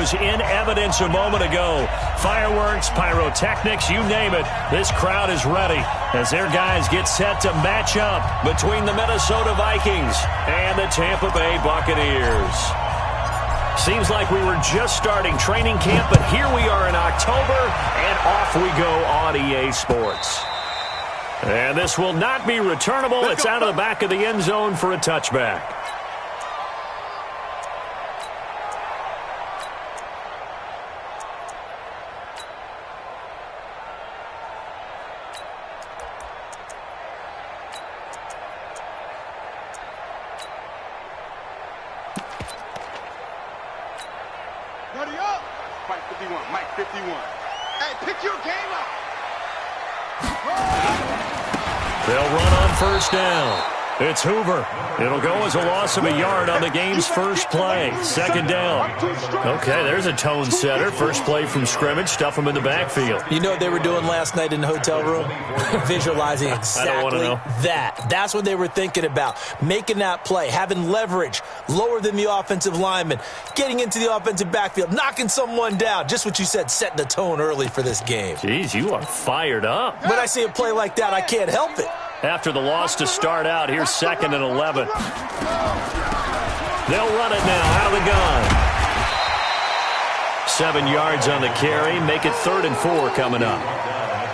was in evidence a moment ago. Fireworks, pyrotechnics, you name it. This crowd is ready as their guys get set to match up between the Minnesota Vikings and the Tampa Bay Buccaneers. Seems like we were just starting training camp, but here we are in October, and off we go on EA Sports. And this will not be returnable. It's out of the back of the end zone for a touchback. Ready up. Mike 51, Mike 51. Hey, pick your game up. They'll run on first down. It's Hoover. It'll go as a loss of a yard on the game's first play. Second down. Okay, there's a tone setter. First play from scrimmage. Stuff them in the backfield. You know what they were doing last night in the hotel room? Visualizing exactly that. That's what they were thinking about. Making that play, having leverage, lower than the offensive lineman, getting into the offensive backfield, knocking someone down. Just what you said, setting the tone early for this game. Jeez, you are fired up. When I see a play like that, I can't help it. After the loss to start out, here's 2nd and 11. They'll run it now out of the gun. 7 yards on the carry. Make it 3rd and 4 coming up.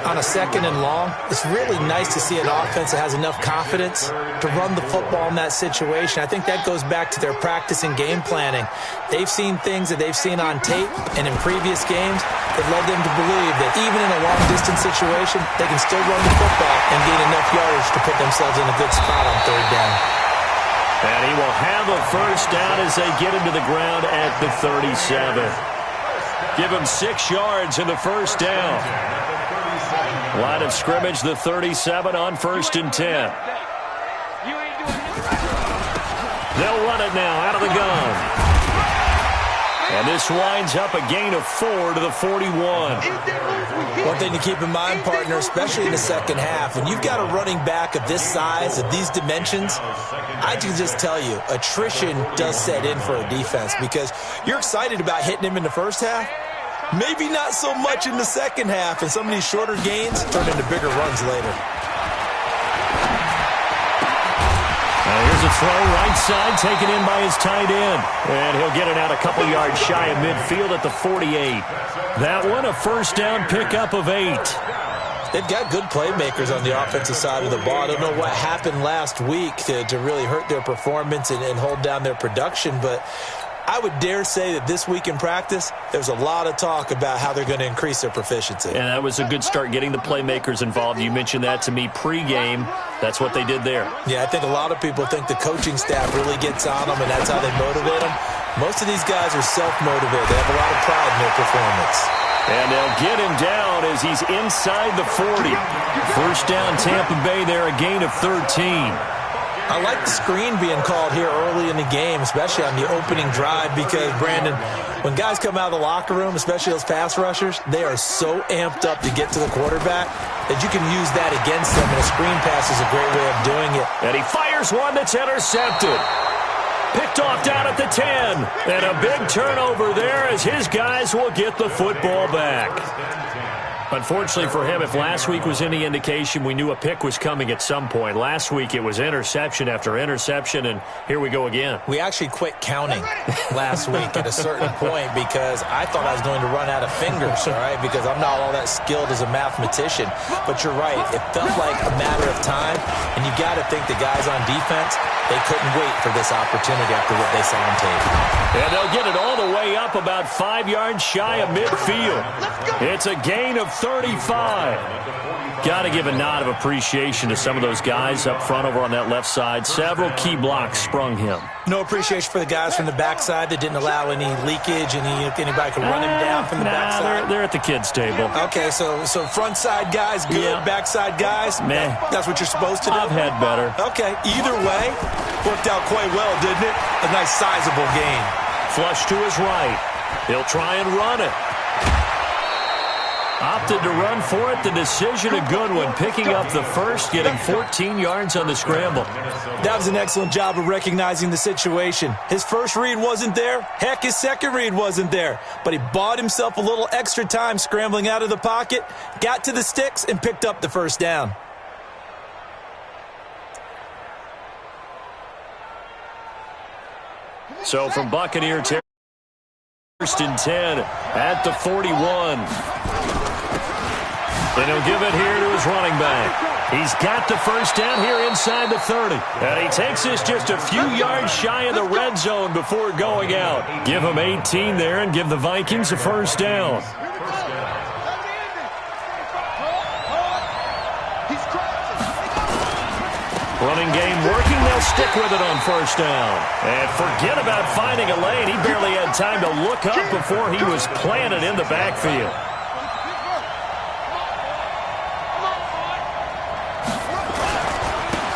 On a 2nd and long, it's really nice to see an offense that has enough confidence to run the football in that situation. I think that goes back to their practice and game planning. They've seen things that they've seen on tape and in previous games that led them to believe that even in a long-distance situation, they can still run the football and gain enough yardage to put themselves in a good spot on 3rd down. And he will have a first down as they get into the ground at the 37. Give him 6 yards in the first down. Line of scrimmage, the 37 on 1st and 10. They'll run it now out of the gun. And this winds up a gain of 4 to the 41. One thing to keep in mind, partner, especially in the second half, when you've got a running back of this size, of these dimensions, I can just tell you, attrition does set in for a defense because you're excited about hitting him in the first half. Maybe not so much in the second half, and some of these shorter gains turn into bigger runs later. Here's a throw right side, taken in by his tight end. And he'll get it out a couple yards shy of midfield at the 48. That one, a first down pickup of 8. They've got good playmakers on the offensive side of the ball. I don't know what happened last week to really hurt their performance and hold down their production, but I would dare say that this week in practice, there's a lot of talk about how they're going to increase their proficiency. And that was a good start, getting the playmakers involved. You mentioned that to me pregame. That's what they did there. Yeah, I think a lot of people think the coaching staff really gets on them, and that's how they motivate them. Most of these guys are self-motivated. They have a lot of pride in their performance. And they'll get him down as he's inside the 40. First down, Tampa Bay there, a gain of 13. I like the screen being called here early in the game, especially on the opening drive, because, Brandon, when guys come out of the locker room, especially those pass rushers, they are so amped up to get to the quarterback that you can use that against them, and a screen pass is a great way of doing it. And he fires one that's intercepted. Picked off down at the 10. And a big turnover there as his guys will get the football back. Unfortunately for him, if last week was any indication, we knew a pick was coming at some point. Last week it was interception after interception, and here we go again. We actually quit counting last week at a certain point because I thought I was going to run out of fingers, all right, because I'm not all that skilled as a mathematician. But you're right. It felt like a matter of time, and you got to think the guys on defense, they couldn't wait for this opportunity after what they saw on tape. And they'll get it all the way up about 5 yards shy of midfield. It's a gain of 35. Got to give a nod of appreciation to some of those guys up front over on that left side. Several key blocks sprung him. No appreciation for the guys from the backside that didn't allow any leakage, anybody could run him down from the backside. They're at the kids' table. Okay, so front side guys good, yeah. Backside guys, man, that's what you're supposed to do? I've had better. Okay, either way, worked out quite well, didn't it? A nice sizable gain. Flush to his right. He'll try and run it. Opted to run for it. The decision a good one. Picking up the first, getting 14 yards on the scramble. That was an excellent job of recognizing the situation. His first read wasn't there. Heck, his second read wasn't there. But he bought himself a little extra time scrambling out of the pocket, got to the sticks, and picked up the first down. So from Buccaneer territory, first and 10 at the 41. And he'll give it here to his running back. He's got the first down here inside the 30. And he takes this just a few yards shy of the red zone before going out. Give him 18 there and give the Vikings a first down. Running game working. They'll stick with it on first down. And forget about finding a lane. He barely had time to look up before he was planted in the backfield.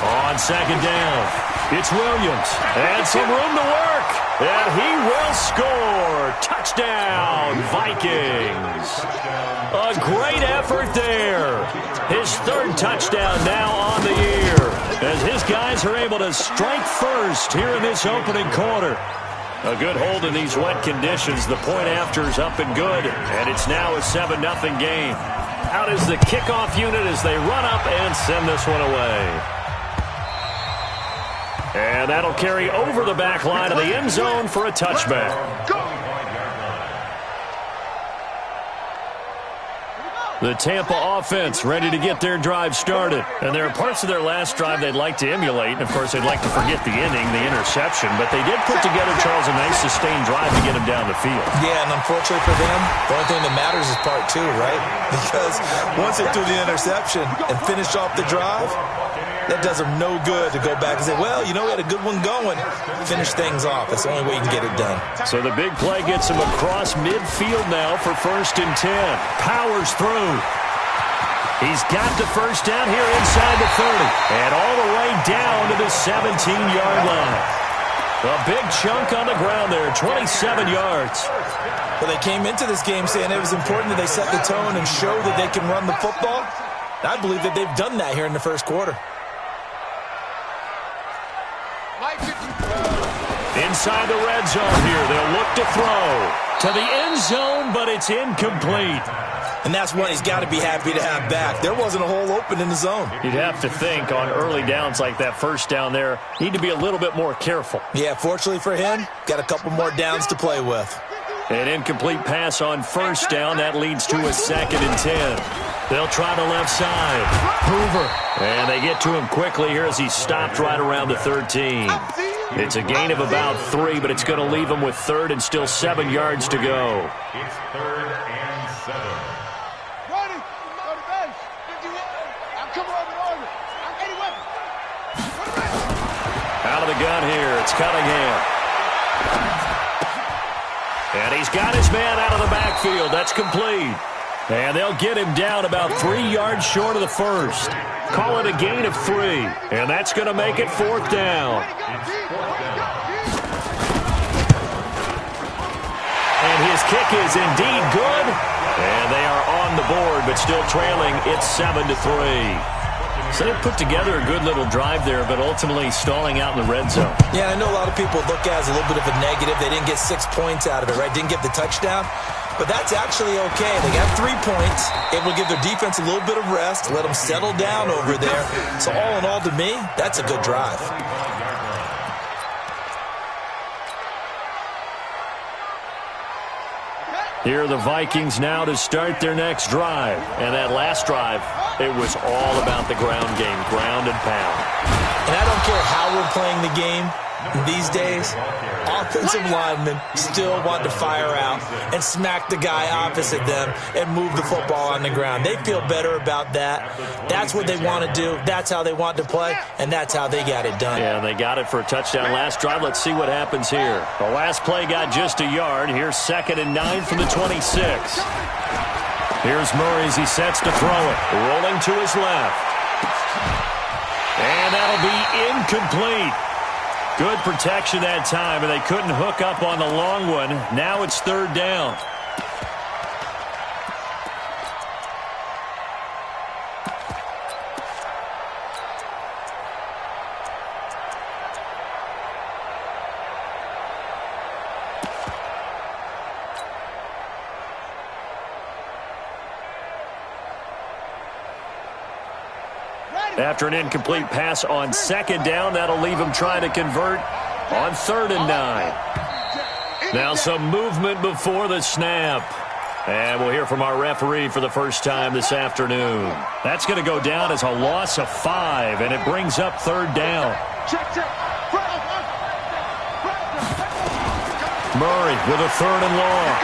On second down, it's Williams. And some room to work. And he will score. Touchdown, Vikings. A great effort there. His third touchdown now on the year, as his guys are able to strike first here in this opening quarter. A good hold in these wet conditions. The point after is up and good, and it's now a 7-0 game. Out is the kickoff unit as they run up and send this one away. And that'll carry over the back line of the end zone for a touchback. The Tampa offense ready to get their drive started. And there are parts of their last drive they'd like to emulate. And, of course, they'd like to forget the inning, the interception. But they did put together, Charles, a nice sustained drive to get him down the field. Yeah, and unfortunately for them, the only thing that matters is part two, right? Because once they threw the interception and finished off the drive, that does them no good to go back and say, well, you know, we had a good one going. Finish things off. That's the only way you can get it done. So the big play gets him across midfield now for first and 10. Powers through. He's got the first down here inside the 30. And all the way down to the 17-yard line. A big chunk on the ground there, 27 yards. Well, they came into this game saying it was important that they set the tone and show that they can run the football. I believe that they've done that here in the first quarter. Inside the red zone here, they'll look to throw to the end zone, but it's incomplete. And that's one he's got to be happy to have back. There wasn't a hole open in the zone. You'd have to think on early downs like that first down there, need to be a little bit more careful. Yeah, fortunately for him, got a couple more downs to play with. An incomplete pass on first down. That leads to a second and 10. They'll try the left side. Hoover. And they get to him quickly here as he stopped right around the 13. It's a gain of about 3, but it's going to leave him with third and still 7 yards to go. It's third and 7. Ready? Go to base. I'm coming over order. I'm getting weapon. Out of the gun here. It's Cunningham. And he's got his man out of the backfield. That's complete. And they'll get him down about 3 yards short of the first. Call it a gain of 3. And that's going to make it fourth down. And his kick is indeed good. And they are on the board, but still trailing. It's 7-3. So they put together a good little drive there, but ultimately stalling out in the red zone. Yeah, I know a lot of people look at it as a little bit of a negative. They didn't get 6 points out of it, right? Didn't get the touchdown. But that's actually okay. They got 3 points. Able to give their defense a little bit of rest, let them settle down over there. So all in all, to me, that's a good drive. Here are the Vikings now to start their next drive. And that last drive, it was all about the ground game, ground and pound. And I don't care how we're playing the game these days, offensive linemen still want to fire out and smack the guy opposite them and move the football on the ground. They feel better about that. That's what they want to do. That's how they want to play, and that's how they got it done. Yeah, they got it for a touchdown last drive. Let's see what happens here. The last play got just a yard. Here's 2nd and 9 from the 26. Here's Murray as he sets to throw it. Rolling to his left. And that'll be incomplete. Good protection that time, and they couldn't hook up on the long one. Now it's 3rd down. After an incomplete pass on second down, that'll leave him trying to convert on 3rd and 9. Now some movement before the snap. And we'll hear from our referee for the first time this afternoon. That's going to go down as a loss of 5, and it brings up 3rd down. Murray with a 3rd and long.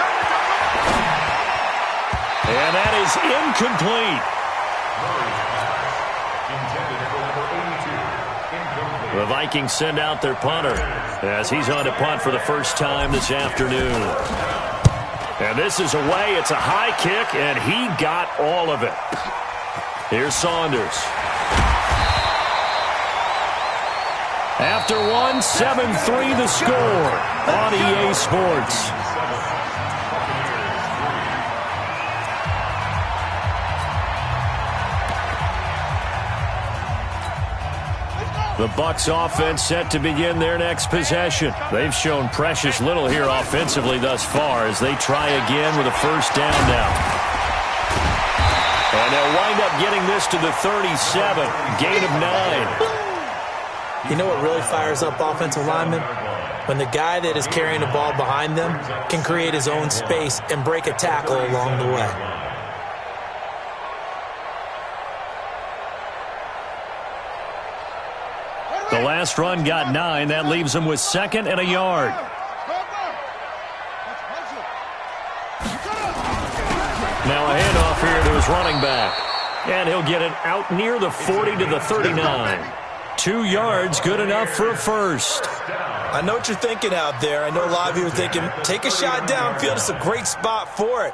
And that is incomplete. The Vikings send out their punter as he's on to punt for the first time this afternoon. And this is away. It's a high kick, and he got all of it. Here's Saunders. After one, 7-3 the score on EA Sports. The Bucs offense set to begin their next possession. They've shown precious little here offensively thus far as they try again with a first down now. And they'll wind up getting this to the 37, gain of 9. You know what really fires up offensive linemen? When the guy that is carrying the ball behind them can create his own space and break a tackle along the way. The last run got 9. That leaves him with 2nd and a yard. Now a handoff here to his running back. And he'll get it out near the 40 to the 39. 2 yards, good enough for a first. I know what you're thinking out there. I know a lot of you are thinking, take a shot downfield. It's a great spot for it.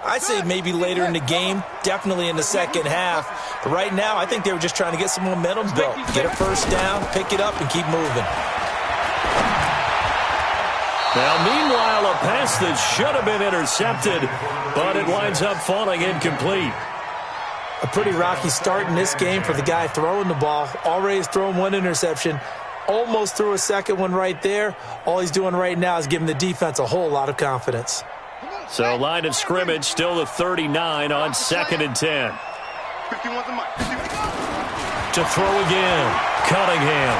I'd say maybe later in the game, definitely in the second half. But right now, I think they were just trying to get some momentum built. Get a first down, pick it up, and keep moving. Now, meanwhile, a pass that should have been intercepted, but it winds up falling incomplete. A pretty rocky start in this game for the guy throwing the ball. Already has thrown 1 interception. Almost threw a second one right there. All he's doing right now is giving the defense a whole lot of confidence. So line of scrimmage still the 39 on 2nd and 10. To throw again, Cunningham.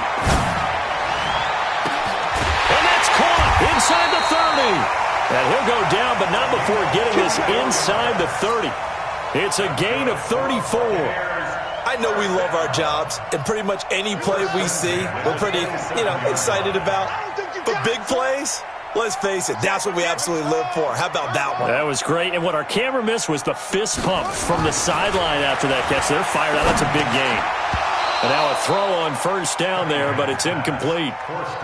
And that's caught inside the 30. And he'll go down, but not before getting this inside the 30. It's a gain of 34. I know we love our jobs, and pretty much any play we see, we're pretty, excited about. But big plays, let's face it, that's what we absolutely live for. How about that one? That was great. And what our camera missed was the fist pump from the sideline after that catch. They're fired out. That's a big gain. And now a throw on first down there, but it's incomplete.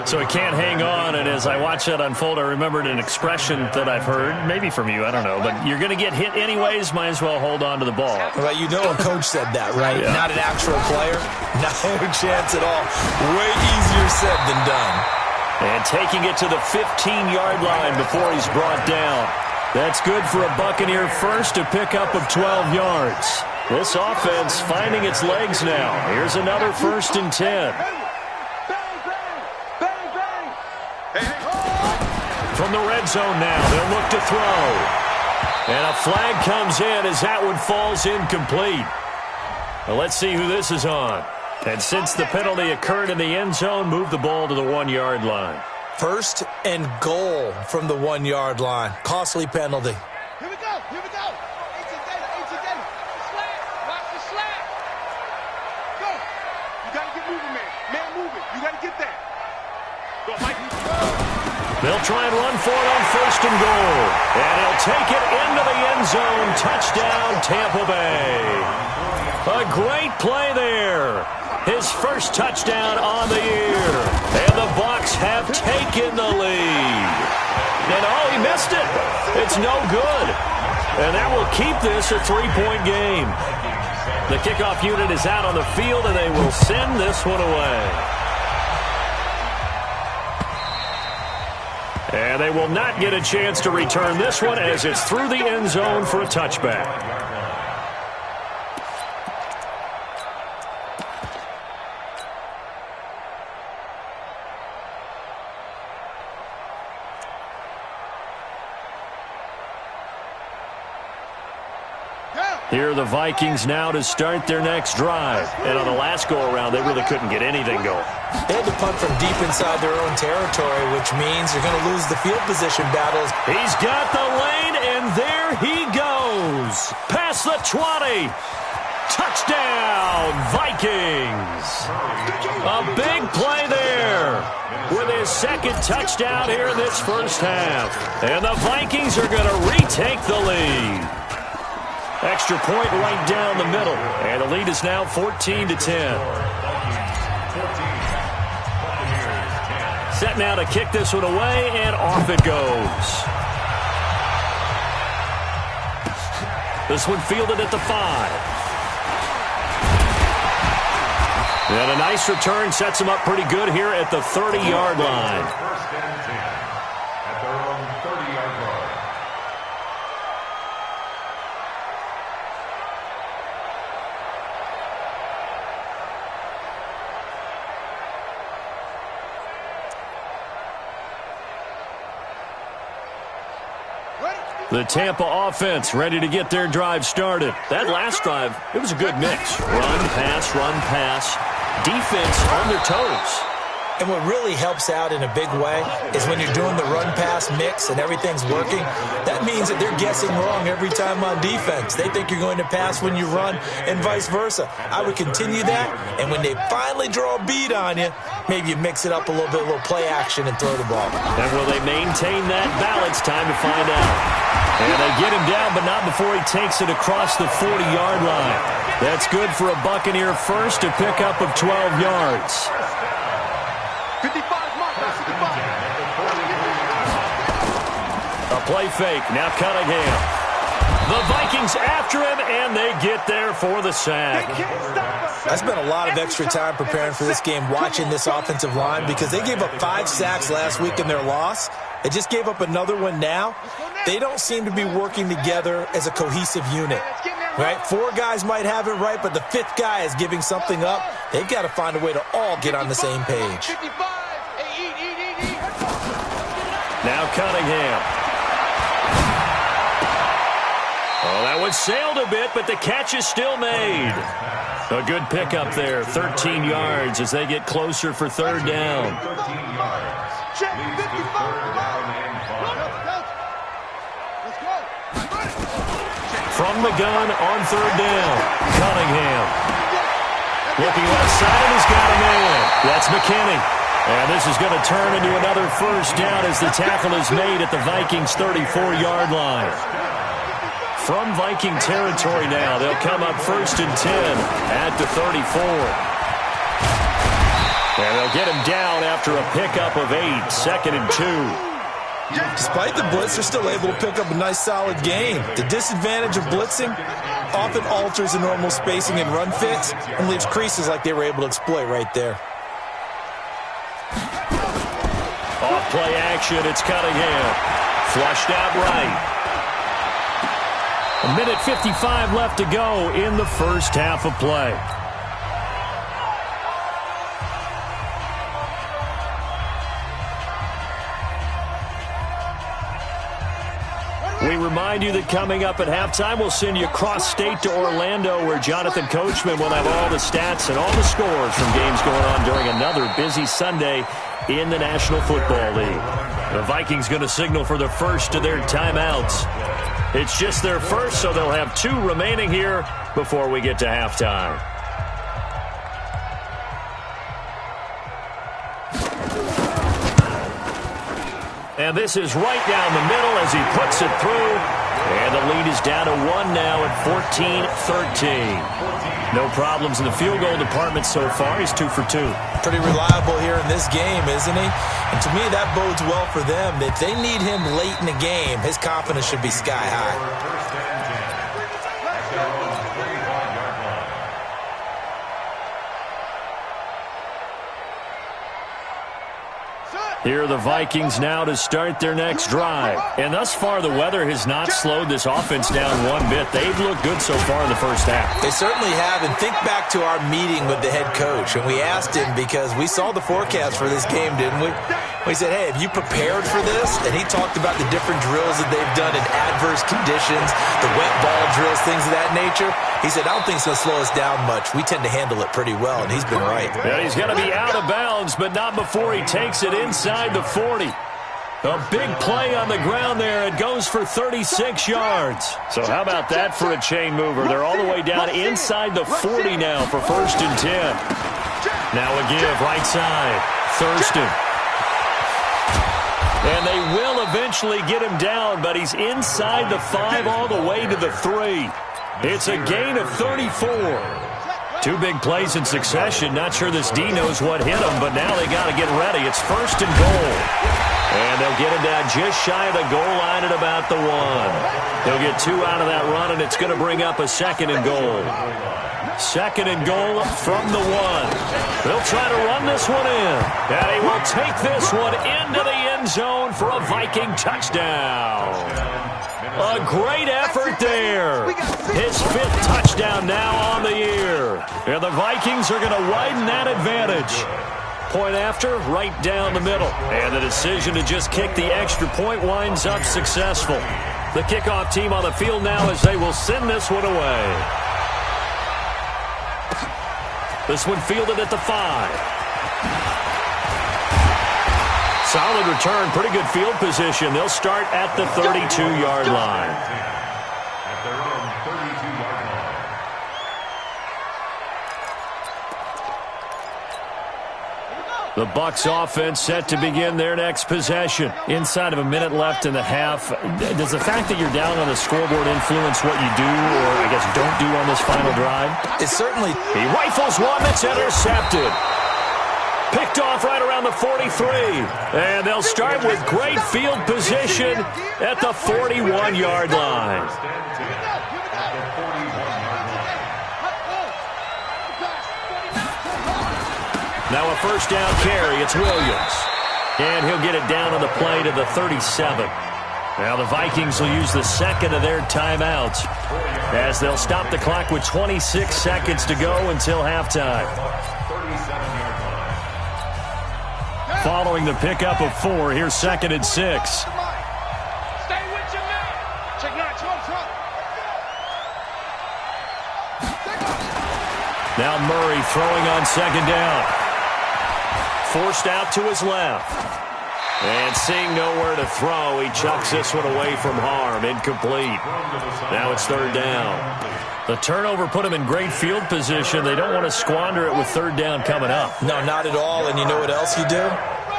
So it can't hang on. And as I watch that unfold, I remembered an expression that I've heard, maybe from you, I don't know. But you're going to get hit anyways, might as well hold on to the ball. Well, you know a coach said that, right? Yeah. Not an actual player. No chance at all. Way easier said than done. And taking it to the 15-yard line before he's brought down. That's good for a Buccaneer first, a pickup of 12 yards. This offense finding its legs now. Here's another 1st and 10. From the red zone now, they'll look to throw. And a flag comes in as that one falls incomplete. Well, let's see who this is on. And since the penalty occurred in the end zone, move the ball to the 1-yard line. 1st and goal from the 1-yard line. Costly penalty. Here we go. Here we go. 18 Slack. Watch the slack. Go. You got to get moving, man. Man moving. You got to get that. Go, Mike. They'll try and run for it on 1st and goal. And he'll take it into the end zone. Touchdown, Tampa Bay. A great play there. His first touchdown on the year. And the Bucs have taken the lead. And oh, he missed it. It's no good. And that will keep this a 3-point game. The kickoff unit is out on the field, and they will send this one away. And they will not get a chance to return this one as it's through the end zone for a touchback. Down. Here are the Vikings now to start their next drive. And on the last go-around, they really couldn't get anything going. They had to punt from deep inside their own territory, which means you're going to lose the field position battles. He's got the lane, and there he goes. Past the 20. Touchdown, Vikings. A big play there with his second touchdown here in this first half. And the Vikings are going to retake the lead. Extra point right down the middle. And the lead is now 14-10. Set now to kick this one away, and off it goes. This one fielded at the 5. And a nice return sets him up pretty good here at the 30-yard line. The Tampa offense ready to get their drive started. That last drive, it was a good mix. Run, pass, defense on their toes. And what really helps out in a big way is when you're doing the run-pass mix and everything's working, that means that they're guessing wrong every time on defense. They think you're going to pass when you run and vice versa. I would continue that, and when they finally draw a beat on you, maybe you mix it up a little bit, a little play action and throw the ball. And will they maintain that balance? Time to find out. And they get him down, but not before he takes it across the 40-yard line. That's good for a Buccaneer first, a pickup of 12 yards. 55 mark, 55. A play fake, now Cunningham. The Vikings after him, and they get there for the sack. I spent a lot of extra time preparing for this game watching this offensive line because they gave up 5 sacks last week in their loss. They just gave up another one now. They don't seem to be working together as a cohesive unit. Right? 4 guys might have it right, but the 5th guy is giving something up. They've got to find a way to all get on the same page. Now Cunningham. Oh, that one sailed a bit, but the catch is still made. A good pickup there, 13 yards as they get closer for third down. From the gun on third down, Cunningham. Looking left side, and he's got a man. That's McKinney. And this is going to turn into another first down as the tackle is made at the Vikings' 34-yard line. From Viking territory now, they'll come up 1st and 10 at the 34. And they'll get him down after a pickup of 8, 2nd and 2. Despite the blitz, they're still able to pick up a nice, solid gain. The disadvantage of blitzing often alters the normal spacing and run fits and leaves creases like they were able to exploit right there. Off play action, it's Cunningham. Flushed out right. 1:55 left to go in the first half of play. We remind you that coming up at halftime, we'll send you cross-state to Orlando, where Jonathan Coachman will have all the stats and all the scores from games going on during another busy Sunday in the National Football League. The Vikings going to signal for the first of their timeouts. It's just their first, so they'll have 2 remaining here before we get to halftime. And this is right down the middle as he puts it through. And the lead is down to 1 now at 14-13. No problems in the field goal department so far. He's 2 for 2. Pretty reliable here in this game, isn't he? And to me, that bodes well for them. If they need him late in the game, his confidence should be sky high. Here are the Vikings now to start their next drive. And thus far, the weather has not slowed this offense down one bit. They've looked good so far in the first half. They certainly have. And think back to our meeting with the head coach. And we asked him because we saw the forecast for this game, didn't we? He said, hey, have you prepared for this? And he talked about the different drills that they've done in adverse conditions, the wet ball drills, things of that nature. He said, I don't think it's going to slow us down much. We tend to handle it pretty well, and he's been right. Yeah, he's going to be out of bounds, but not before he takes it inside the 40. A big play on the ground there. It goes for 36 yards. So how about that for a chain mover? They're all the way down inside the 40 now for 1st and 10. Now a give right side. Thurston. And they will eventually get him down, but he's inside the 5 all the way to the 3. It's a gain of 34. 2 big plays in succession. Not sure this D knows what hit him, but now they got to get ready. It's 1st and goal. And they'll get him down just shy of the goal line at about the 1. They'll get 2 out of that run, and it's going to bring up a 2nd and goal. 2nd and goal from the 1. They'll try to run this one in. And he will take this one into the end zone for a Viking touchdown. A great effort there. His 5th touchdown now on the year. And the Vikings are going to widen that advantage. Point after, right down the middle. And the decision to just kick the extra point winds up successful. The kickoff team on the field now as they will send this one away. This one fielded at the 5. Solid return, pretty good field position. They'll start at the 32-yard line. At their own 32-yard line. The Bucs offense set to begin their next possession. Inside of a minute left in the half. Does the fact that you're down on the scoreboard influence what you do, or I guess don't do on this final drive? It certainly... He rifles one that's intercepted. Picked off right around the 43. And they'll start with great field position at the 41-yard line. Now a 1st down carry. It's Williams. And he'll get it down on the play to the 37. Now the Vikings will use the 2nd of their timeouts as they'll stop the clock with 26 seconds to go until halftime. Following the pickup of 4, here's 2nd and 6. Stay with your man. Check 9, trump. Now Murray throwing on 2nd down. Forced out to his left. And seeing nowhere to throw, he chucks this one away from harm. Incomplete. Now it's 3rd down. The turnover put him in great field position. They don't want to squander it with 3rd down coming up. No, not at all. And you know what else you do?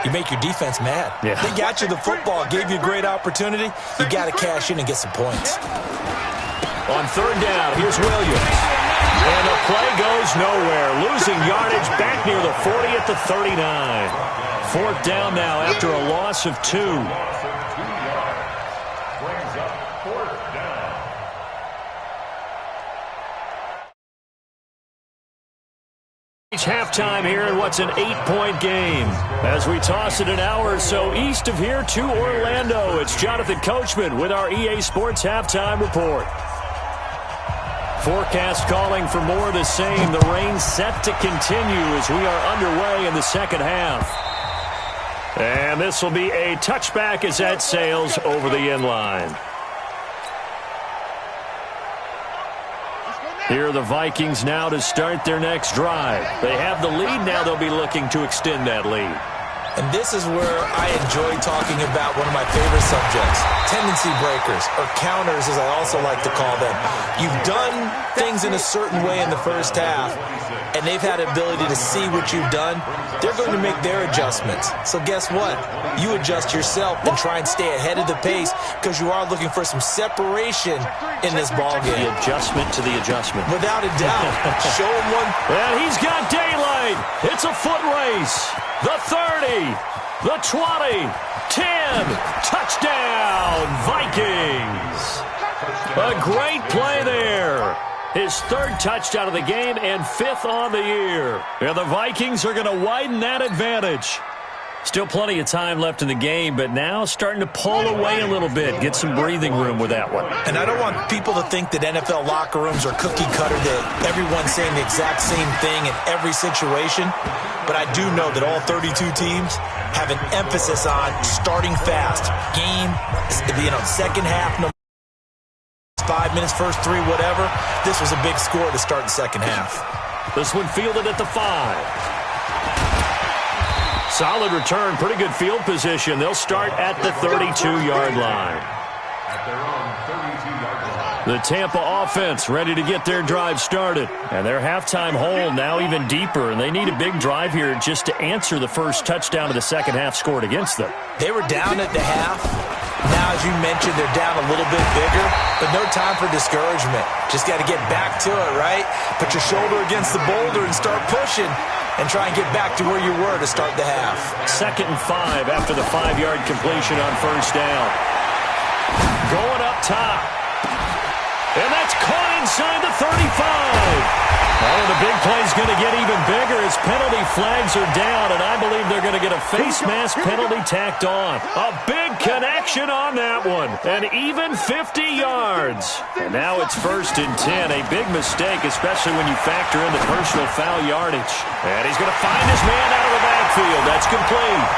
You make your defense mad. Yeah. They got you the football, gave you a great opportunity. You got to cash in and get some points. On 3rd down, here's Williams. And the play goes nowhere. Losing yardage back near the 40 at the 39. 4th down now after a loss of 2. It's halftime here in what's an 8-point game. As we toss it an hour or so east of here to Orlando, it's Jonathan Coachman with our EA Sports Halftime Report. Forecast calling for more of the same. The rain set to continue as we are underway in the 2nd half. And this will be a touchback as that sails over the end line. Here are the Vikings now to start their next drive. They have the lead. Now they'll be looking to extend that lead. And this is where I enjoy talking about one of my favorite subjects, tendency breakers, or counters as I also like to call them. You've done things in a certain way in the first half, and they've had the ability to see what you've done. They're going to make their adjustments. So guess what? You adjust yourself and try and stay ahead of the pace because you are looking for some separation in this ballgame. The adjustment to the adjustment. Without a doubt. Show him one. And he's got daylight. It's a foot race. The 30, the 20, 10, touchdown, Vikings. A great play there. His 3rd touchdown of the game and 5th on the year. And the Vikings are going to widen that advantage. Still plenty of time left in the game, but now starting to pull away a little bit, get some breathing room with that one. And I don't want people to think that NFL locker rooms are cookie cutter, that everyone's saying the exact same thing in every situation. But I do know that all 32 teams have an emphasis on starting fast. Game, second half, no 5 minutes, first 3, whatever. This was a big score to start the second half. This one fielded at the 5. Solid return, pretty good field position. They'll start at the 32-yard line. At their own 32-yard line. The Tampa offense ready to get their drive started. And their halftime hole now even deeper, and they need a big drive here just to answer the first touchdown of the second half scored against them. They were down at the half. Now, as you mentioned, they're down a little bit bigger, but no time for discouragement. Just got to get back to it, right? Put your shoulder against the boulder and start pushing and try and get back to where you were to start the half. 2nd and 5 after the 5-yard completion on first down. Going up top. And that's caught inside the 35. Oh, the big play's going to get even bigger as penalty flags are down, and I believe they're going to get a face mask penalty tacked on. A big connection on that one. An even 50 yards. And now it's 1st and 10. A big mistake, especially when you factor in the personal foul yardage. And he's going to find his man out of the backfield. That's complete.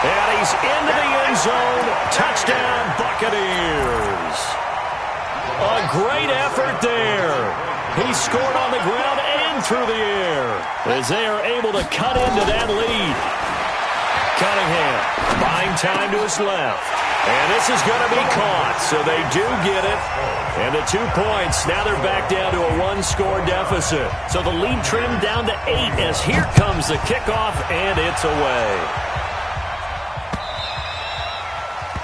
And he's into the end zone. Touchdown, Buccaneers. A great effort there. He scored on the ground and through the air as they are able to cut into that lead. Cunningham buying time to his left. And this is going to be caught, so they do get it. And the 2 points, now they're back down to a 1-score deficit. So the lead trimmed down to 8 as here comes the kickoff, and it's away.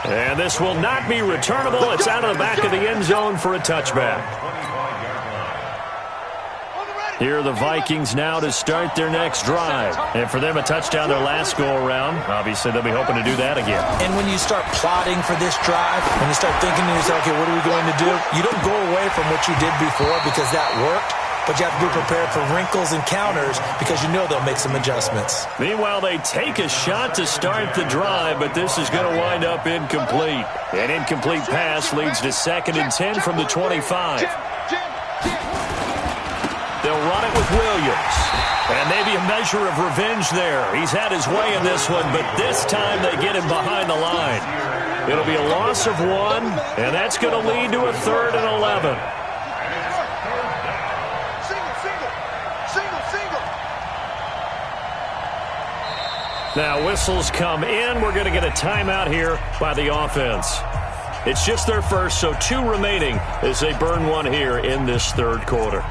And this will not be returnable. It's out of the back of the end zone for a touchback. Here are the Vikings now to start their next drive. And for them, a touchdown their last go-around. Obviously, they'll be hoping to do that again. And when you start plotting for this drive, when you start thinking to yourself, okay, what are we going to do? You don't go away from what you did before because that worked. But you have to be prepared for wrinkles and counters because you know they'll make some adjustments. Meanwhile, they take a shot to start the drive, but this is going to wind up incomplete. An incomplete pass leads to 2nd and 10 from the 25. They'll run it with Williams. And maybe a measure of revenge there. He's had his way in this one, but this time they get him behind the line. It'll be a loss of 1, and that's going to lead to a 3rd and 11. Now whistles come in. We're going to get a timeout here by the offense. It's just their first, so 2 remaining as they burn 1 here in this 3rd quarter.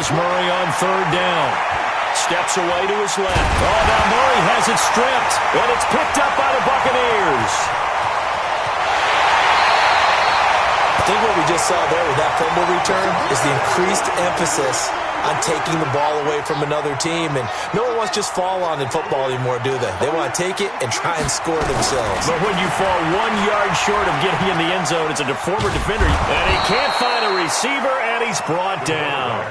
Murray on 3rd down. Steps away to his left. Oh, now Murray has it stripped, and it's picked up by the Buccaneers. I think what we just saw there with that fumble return is the increased emphasis on taking the ball away from another team. And no one wants to just fall on in football anymore, do they? They want to take it and try and score themselves. But when you fall 1 yard short of getting in the end zone, it's a former defender, and he can't find a receiver, and he's brought down.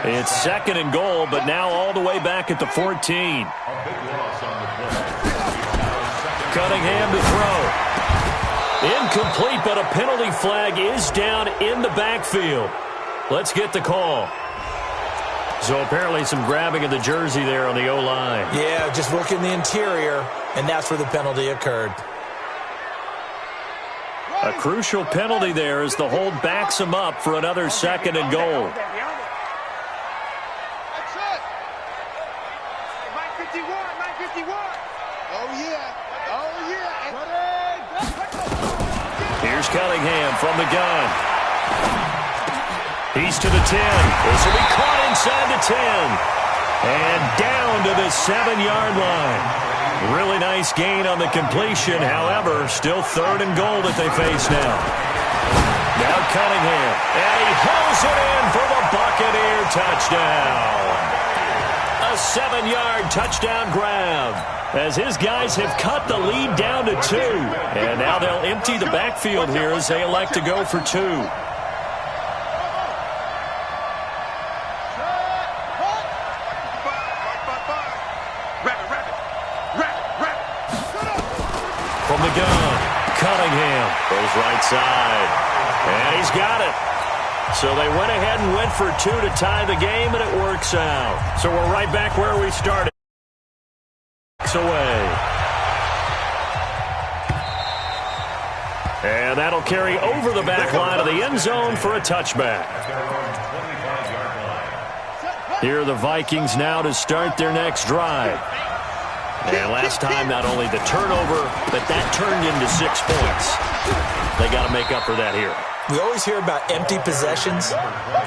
It's 2nd and goal, but now all the way back at the 14. Cunningham to throw. Incomplete, but a penalty flag is down in the backfield. Let's get the call. So apparently some grabbing of the jersey there on the O-line. Yeah, just working the interior, and that's where the penalty occurred. A crucial penalty there as the hold backs him up for another 2nd and goal. Here's Cunningham from the gun. He's to the 10. This will be caught inside the 10. And down to the 7-yard line. Really nice gain on the completion. However, still 3rd and goal that they face now. Now Cunningham, and he hauls it in for the Buccaneer touchdown. A 7-yard touchdown grab as his guys have cut the lead down to 2. And now they'll empty the backfield here as they elect to go for 2. From the gun, Cunningham goes right side. And he's got it. So they went ahead and went for 2 to tie the game, and it works out. So we're right back where we started. Away. And that'll carry over the back line of the end zone for a touchback. Here are the Vikings now to start their next drive. And last time, not only the turnover, but that turned into 6 points. They got to make up for that here. We always hear about empty possessions,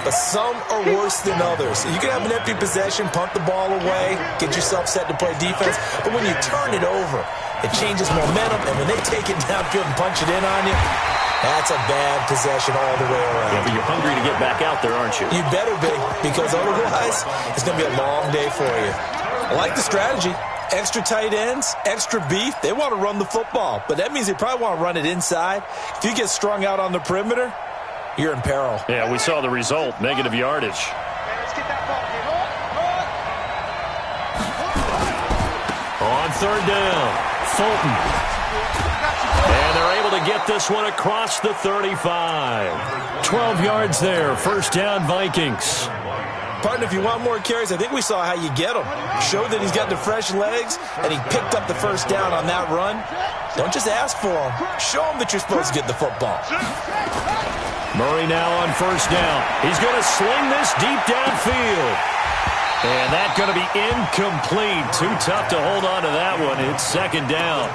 but some are worse than others. You can have an empty possession, punt the ball away, get yourself set to play defense, but when you turn it over, it changes momentum, and when they take it downfield and punch it in on you, that's a bad possession all the way around. Yeah, but you're hungry to get back out there, aren't you? You better be, because otherwise, it's going to be a long day for you. I like the strategy. Extra tight ends, extra beef. They want to run the football, but that means they probably want to run it inside. If you get strung out on the perimeter, you're in peril. Yeah, we saw the result, negative yardage. Let's get that ball. On third down, Fulton. And they're able to get this one across the 35. 12 yards there, first down Vikings. Partner, if you want more carries, I think we saw how you get him. Show that he's got the fresh legs, and he picked up the first down on that run. Don't just ask for him. Show him that you're supposed to get the football. Murray now on first down. He's going to sling this deep downfield. And that's going to be incomplete. Too tough to hold on to that one. It's second down.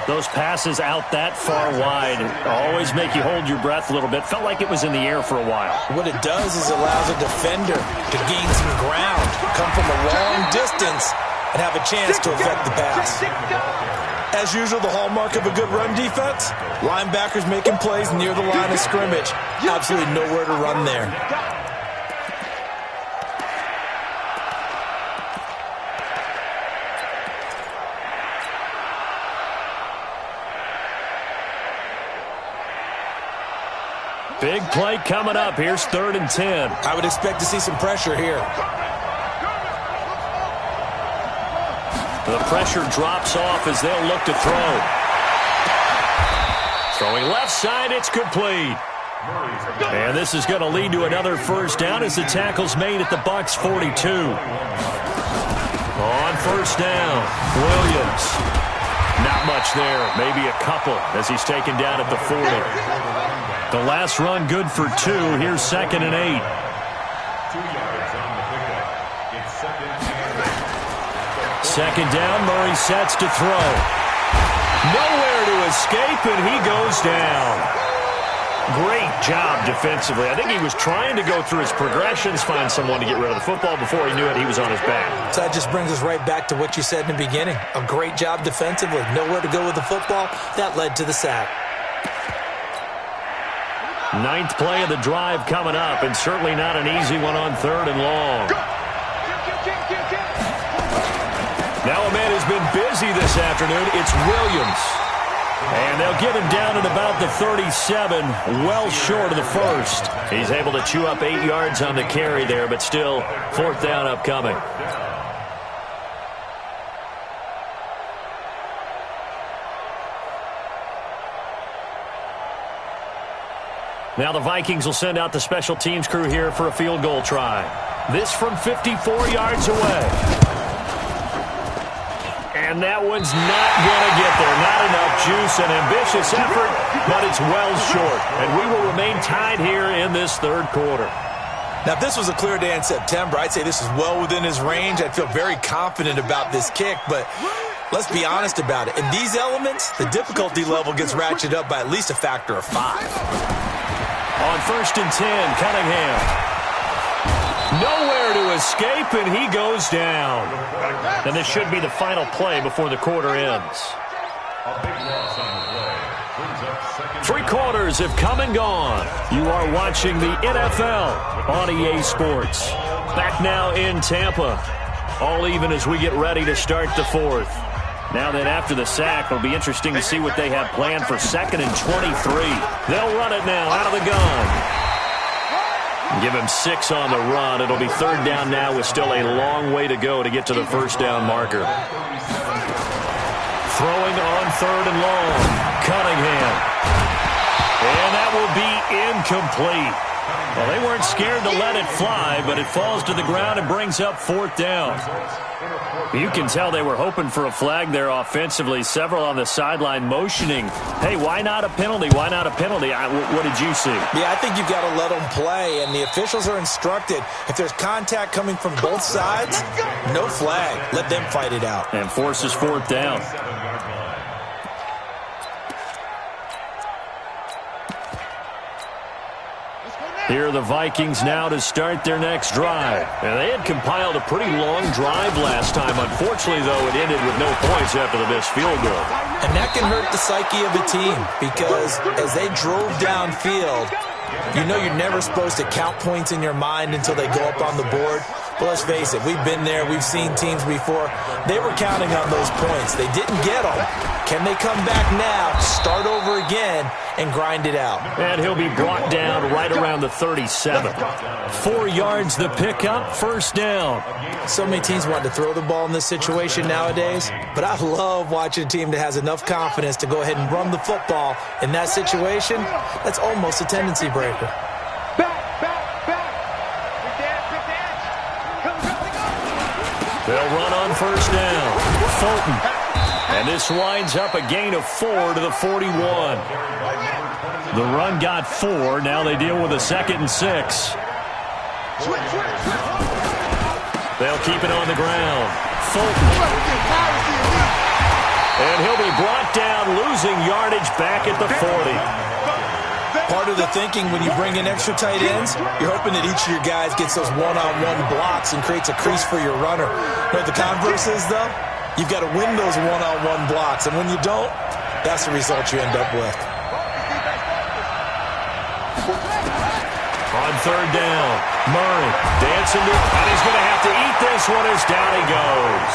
Those passes out that far wide always make you hold your breath a little bit. Felt like it was in the air for a while. What it does is it allows a defender to gain some ground, come from a long distance, and have a chance to affect the pass. As usual, the hallmark of a good run defense, linebackers making plays near the line of scrimmage. Absolutely nowhere to run there. Big play coming up. Here's 3rd and 10. I would expect to see some pressure here. The pressure drops off as they'll look to throw. Throwing left side, it's complete. And this is going to lead to another first down as the tackle's made at the Bucs 42. On first down, Williams. Not much there, maybe a couple as he's taken down at the 40. The last run good for 2. Here's 2nd and 8. 2 yards on the pickup. It's second down, Murray sets to throw. Nowhere to escape, and he goes down. Great job defensively. I think he was trying to go through his progressions, find someone to get rid of the football. Before he knew it, he was on his back. So that just brings us right back to what you said in the beginning. A great job defensively. Nowhere to go with the football. That led to the sack. 9th play of the drive coming up, and certainly not an easy one on 3rd and long. Now a man who's been busy this afternoon. It's Williams. And they'll get him down at about the 37, well short of the first. He's able to chew up 8 yards on the carry there, but still 4th down upcoming. Now the Vikings will send out the special teams crew here for a field goal try. This from 54 yards away. And that one's not going to get there. Not enough juice, an ambitious effort, but it's well short. And we will remain tied here in this 3rd quarter. Now, if this was a clear day in September, I'd say this is well within his range. I'd feel very confident about this kick, but let's be honest about it. In these elements, the difficulty level gets ratcheted up by at least a factor of 5. On 1st and 10, Cunningham. Nowhere to escape, and he goes down. And this should be the final play before the quarter ends. A big loss on the play. Three quarters have come and gone. You are watching the NFL on EA Sports. Back now in Tampa. All even as we get ready to start the fourth. Now that after the sack, it'll be interesting to see what they have planned for 2nd and 23. They'll run it now out of the gun. Give him 6 on the run. It'll be 3rd down now with still a long way to go to get to the 1st down marker. Throwing on 3rd and long. Cunningham. And that will be incomplete. Well, they weren't scared to let it fly, but it falls to the ground and brings up 4th down. You can tell they were hoping for a flag there offensively. Several on the sideline motioning, hey, why not a penalty? Why not a penalty? What did you see? Yeah, I think you've got to let them play, and the officials are instructed. If there's contact coming from both sides, no flag. Let them fight it out. And forces 4th down. Here are the Vikings now to start their next drive. And they had compiled a pretty long drive last time. Unfortunately, though, it ended with no points after the missed field goal. And that can hurt the psyche of a team because as they drove downfield, you know you're never supposed to count points in your mind until they go up on the board. But let's face it, we've been there. We've seen teams before. They were counting on those points. They didn't get them. Can they come back now, start over again, and grind it out? And he'll be brought down right around the 37. 4 yards the pickup, 1st down. So many teams want to throw the ball in this situation nowadays, but I love watching a team that has enough confidence to go ahead and run the football. In that situation, that's almost a tendency breaker. They'll run on 1st down. Fulton. And this winds up a gain of 4 to the 41. The run got 4. Now they deal with a 2nd and 6. They'll keep it on the ground. Fulton. And he'll be brought down, losing yardage back at the 40. Part of the thinking when you bring in extra tight ends, you're hoping that each of your guys gets those one-on-one blocks and creates a crease for your runner. You know what the converse is, though? You've got to win those one-on-one blocks, and when you don't, that's the result you end up with. On 3rd down, Murray dancing, and he's going to have to eat this one as down he goes.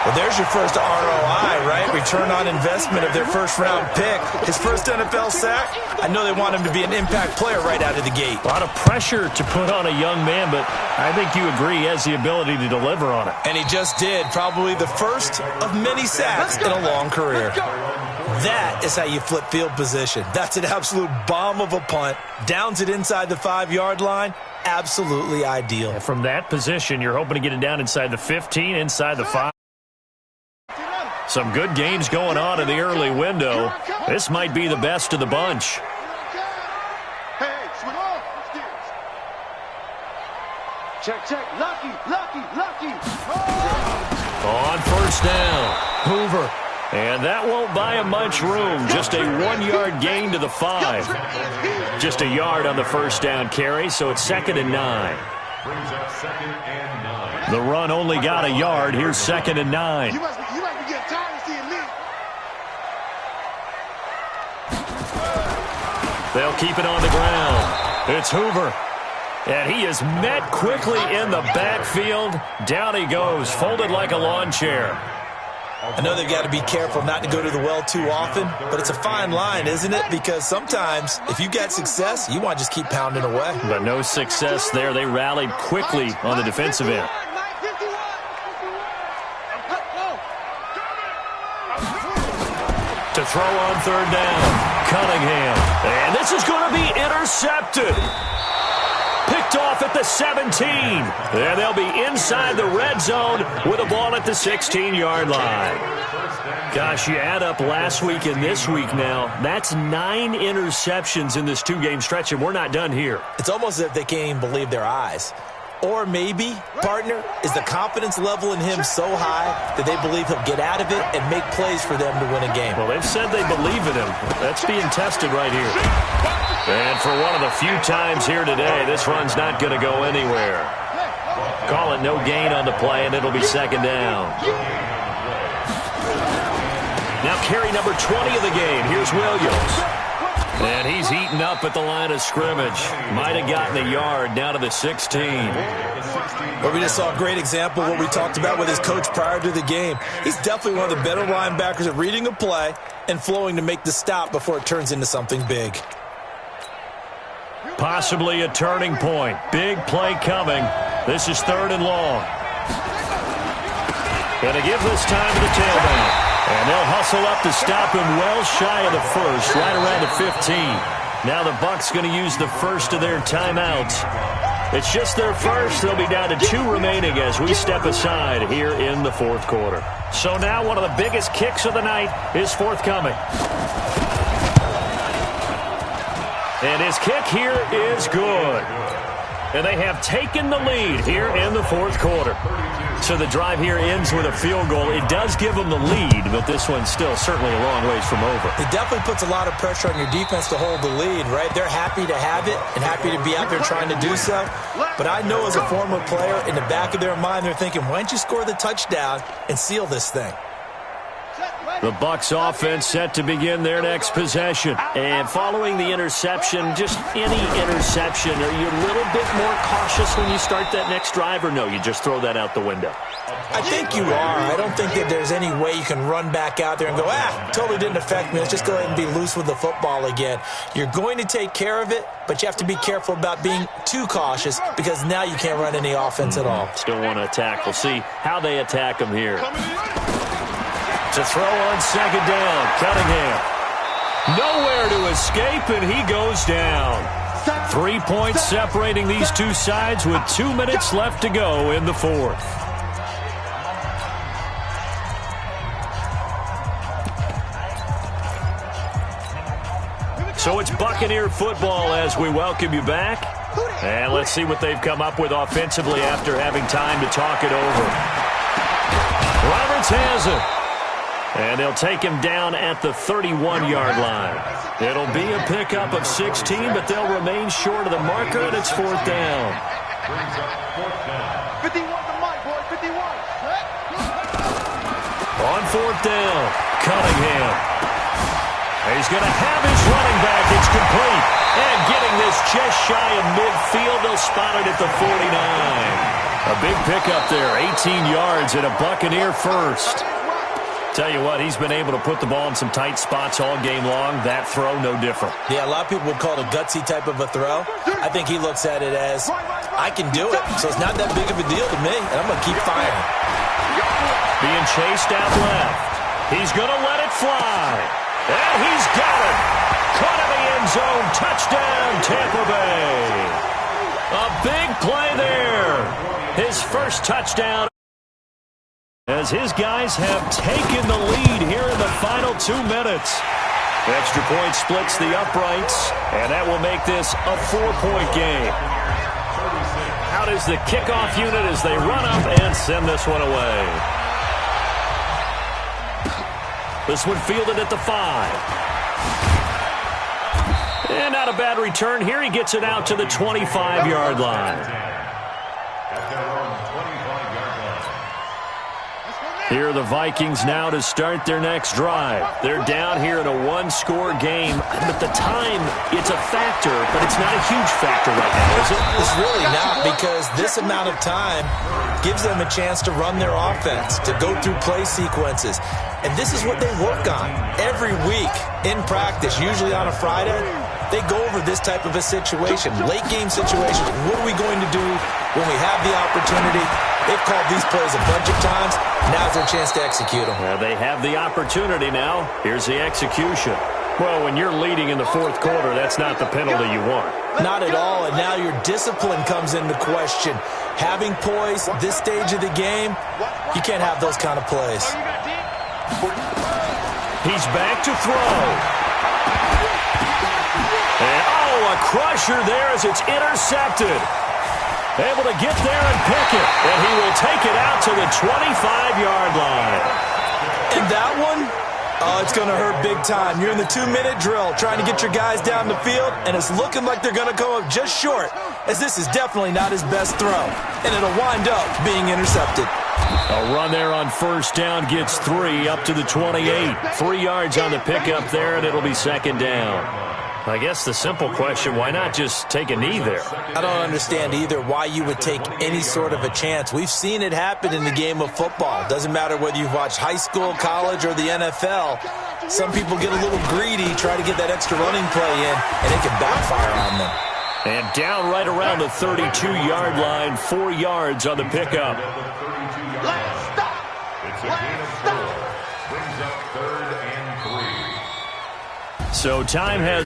Well, there's your first ROI, right? Return on investment of their first-round pick. His first NFL sack, I know they want him to be an impact player right out of the gate. A lot of pressure to put on a young man, but I think you agree he has the ability to deliver on it. And he just did. Probably the first of many sacks in a long career. That is how you flip field position. That's an absolute bomb of a punt. Downs it inside the 5-yard line. Absolutely ideal. And from that position, you're hoping to get it down inside the 15, inside the 5. Some good games going on in the early window. This might be the best of the bunch. Check. Lucky. On 1st down, Hoover. And that won't buy him much room. Just a 1-yard gain to the 5. Just a yard on the 1st down carry, so it's 2nd and 9. Brings up 2nd and 9. The run only got a yard. Here's 2nd and 9. You must be getting tired of seeing me. They'll keep it on the ground. It's Hoover. And he is met quickly in the backfield. Down he goes, folded like a lawn chair. I know they've got to be careful not to go to the well too often, but it's a fine line, isn't it? Because sometimes, if you get success, you want to just keep pounding away. But no success there. They rallied quickly on the defensive end. To throw on 3rd down, Cunningham. And this is going to be intercepted. Picked off at the 17. And they'll be inside the red zone with a ball at the 16-yard line. Gosh, you add up last week and this week now, that's 9 interceptions in this 2-game stretch, and we're not done here. It's almost as if they can't even believe their eyes. Or maybe, partner, is the confidence level in him so high that they believe he'll get out of it and make plays for them to win a game. Well, they've said they believe in him. That's being tested right here. And for one of the few times here today, this run's not going to go anywhere. Call it no gain on the play, and it'll be 2nd down. Now carry number 20 of the game. Here's Williams. And he's eaten up at the line of scrimmage. Might have gotten a yard down to the 16. Well, we just saw a great example of what we talked about with his coach prior to the game. He's definitely one of the better linebackers at reading a play and flowing to make the stop before it turns into something big. Possibly a turning point. Big play coming. This is 3rd and long. Going to give this time to the tailback. And they'll hustle up to stop him well shy of the first, right around the 15. Now the Bucs going to use the first of their timeouts. It's just their first. They'll be down to 2 remaining as we step aside here in the 4th quarter. So now one of the biggest kicks of the night is forthcoming. And his kick here is good. And they have taken the lead here in the 4th quarter. So the drive here ends with a field goal. It does give them the lead, but this one's still certainly a long ways from over. It definitely puts a lot of pressure on your defense to hold the lead, right? They're happy to have it and happy to be out there trying to do so. But I know as a former player, in the back of their mind, they're thinking, why don't you score the touchdown and seal this thing? The Bucs offense set to begin their next possession. And following the interception, just any interception, are you a little bit more cautious when you start that next drive, or no, you just throw that out the window? I think you are. I don't think that there's any way you can run back out there and go, totally didn't affect me. Let's just go ahead and be loose with the football again. You're going to take care of it, but you have to be careful about being too cautious because now you can't run any offense at all. Still want to attack. We'll see how they attack them here. To throw on 2nd down, Cunningham. Nowhere to escape, and he goes down. 3 points separating these two sides with 2 minutes left to go in the 4th. So it's Buccaneer football as we welcome you back. And let's see what they've come up with offensively after having time to talk it over. Roberts has it. And they'll take him down at the 31-yard line. It'll be a pickup of 16, but they'll remain short of the marker, and it's 4th down. 51 to Mike, boy, 51. On 4th down, Cunningham. He's going to have his running back. It's complete. And getting this just shy of midfield, they'll spot it at the 49. A big pickup there, 18 yards and a Buccaneer first. Tell you what, he's been able to put the ball in some tight spots all game long. That throw, no different. Yeah, a lot of people would call it a gutsy type of a throw. I think he looks at it as, I can do it, so it's not that big of a deal to me, and I'm going to keep firing. Being chased out left. He's going to let it fly. And he's got it. Caught in the end zone. Touchdown, Tampa Bay. A big play there. His first touchdown. As his guys have taken the lead here in the final 2 minutes. Extra point splits the uprights, and that will make this a 4-point game. Out is the kickoff unit as they run up and send this one away. This one fielded at the 5. And not a bad return here. He gets it out to the 25-yard line. Here are the Vikings now to start their next drive. They're down here in a 1-score game. But the time, it's a factor, but it's not a huge factor right now, is it? It's really not, because this amount of time gives them a chance to run their offense, to go through play sequences. And this is what they work on every week in practice, usually on a Friday. They go over this type of a situation, late-game situation. What are we going to do when we have the opportunity? They've called these plays a bunch of times. Now's their chance to execute them. Well, they have the opportunity now. Here's the execution. Well, when you're leading in the 4th quarter, that's not the penalty you want. Not at all, and now your discipline comes into question. Having poise this stage of the game, you can't have those kind of plays. He's back to throw. And, a crusher there as it's intercepted. Able to get there and pick it. And he will take it out to the 25-yard line. And that one, it's going to hurt big time. You're in the 2-minute drill trying to get your guys down the field, and it's looking like they're going to come up just short, as this is definitely not his best throw. And it'll wind up being intercepted. A run there on first down gets 3 up to the 28. 3 yards on the pickup there, and it'll be second down. I guess the simple question, why not just take a knee there? I don't understand either why you would take any sort of a chance. We've seen it happen in the game of football. Doesn't matter whether you've watched high school, college, or the NFL. Some people get a little greedy, try to get that extra running play in, and it can backfire on them. And down right around the 32-yard line, 4 yards on the pickup. Last stop. It's a gain of 4. Brings up 3rd and 3. So time has